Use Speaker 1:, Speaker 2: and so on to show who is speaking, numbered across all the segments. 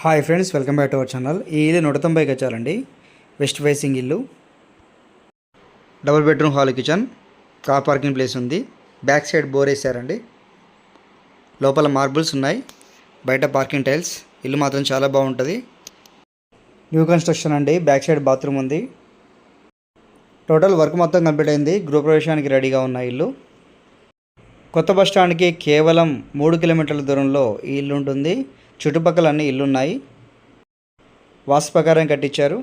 Speaker 1: Hi friends, welcome back to our channel. ఈ ఇల్లు 190 గజాలండి. వెస్ట్ ఫేసింగ్ ఇల్లు, double bedroom, hall, kitchen, car parking place ఉంది. Back side bore వేసారండి. లోపల మార్బుల్స్ ఉన్నాయి, బయట పార్కింగ్ టైల్స్. ఇల్లు మాత్రం చాలా బాగుంటుంది. న్యూ కన్స్ట్రక్షన్ అండి. బ్యాక్ సైడ్ బాత్రూమ్ ఉంది. టోటల్ వర్క్ మొత్తం కంప్లీట్ అయింది. గృహప్రవేశానికి రెడీగా ఉన్న ఇల్లు. కొత్త బస్ స్టాండ్కి కేవలం 3 కిలోమీటర్ల దూరంలో ఈ ఇల్లు ఉంటుంది. చుట్టుపక్కల అన్ని ఇల్లు ఉన్నాయి. వాస్తు ప్రకారం కట్టించారు.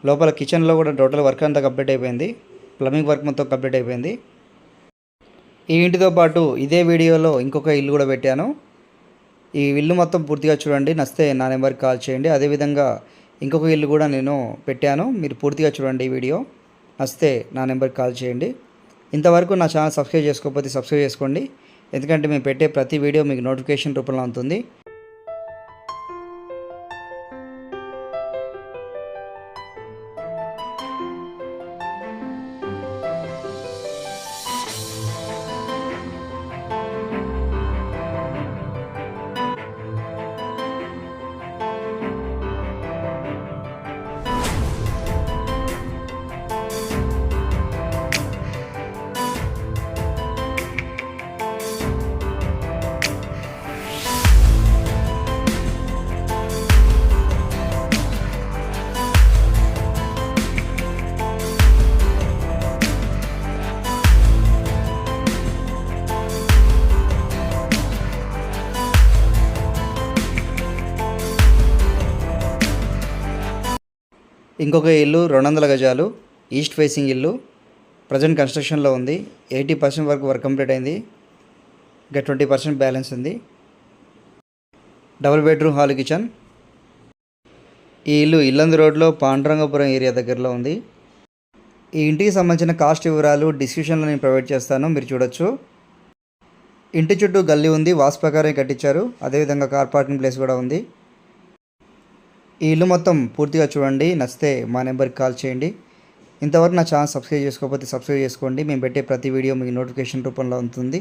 Speaker 1: లోపల కిచెన్లో కూడా టోటల్ వర్క్ అంతా కంప్లీట్ అయిపోయింది. ప్లంబింగ్ వర్క్ మొత్తం కంప్లీట్ అయిపోయింది. ఈ ఇంటితో పాటు ఇదే వీడియోలో ఇంకొక ఇల్లు కూడా పెట్టాను. ఈ ఇల్లు మొత్తం పూర్తిగా చూడండి. నచ్చితే నా నెంబర్కి కాల్ చేయండి. అదేవిధంగా ఇంకొక ఇల్లు కూడా నేను పెట్టాను. మీరు పూర్తిగా చూడండి ఈ వీడియో. నచ్చితే నా నెంబర్కి కాల్ చేయండి. ఇంతవరకు నా ఛానల్ సబ్స్క్రైబ్ చేసుకోకపోతే సబ్స్క్రైబ్ చేసుకోండి. ఎందుకంటే మేము పెట్టే ప్రతి వీడియో మీకు నోటిఫికేషన్ రూపంలో ఉంటుంది. ఇంకొక ఇల్లు 200 గజాలు, ఈస్ట్ ఫేసింగ్ ఇల్లు. ప్రజెంట్ కన్స్ట్రక్షన్లో ఉంది. 80% వరకు వర్క్ కంప్లీట్ అయింది. ఇంకా 20% బ్యాలెన్స్ ఉంది. Double bedroom, hall, kitchen. ఈ ఇల్లు ఇల్లందు రోడ్లో పాండురంగపురం ఏరియా దగ్గరలో ఉంది. ఈ ఇంటికి సంబంధించిన కాస్ట్ వివరాలు డిస్క్రిప్షన్లో నేను ప్రొవైడ్ చేస్తాను, మీరు చూడొచ్చు. ఇంటి చుట్టూ గల్లీ ఉంది. వాస్తు ప్రకారం కట్టించారు. అదేవిధంగా కార్ పార్కింగ్ ప్లేస్ కూడా ఉంది. ఈ ఇల్లు మొత్తం పూర్తిగా చూడండి. నచ్చితే మా నెంబర్కి కాల్ చేయండి. ఇంతవరకు నా ఛానల్ సబ్స్క్రైబ్ చేసుకోకపోతే సబ్స్క్రైబ్ చేసుకోండి. మేము పెట్టే ప్రతి వీడియో మీకు నోటిఫికేషన్ రూపంలో ఉంటుంది.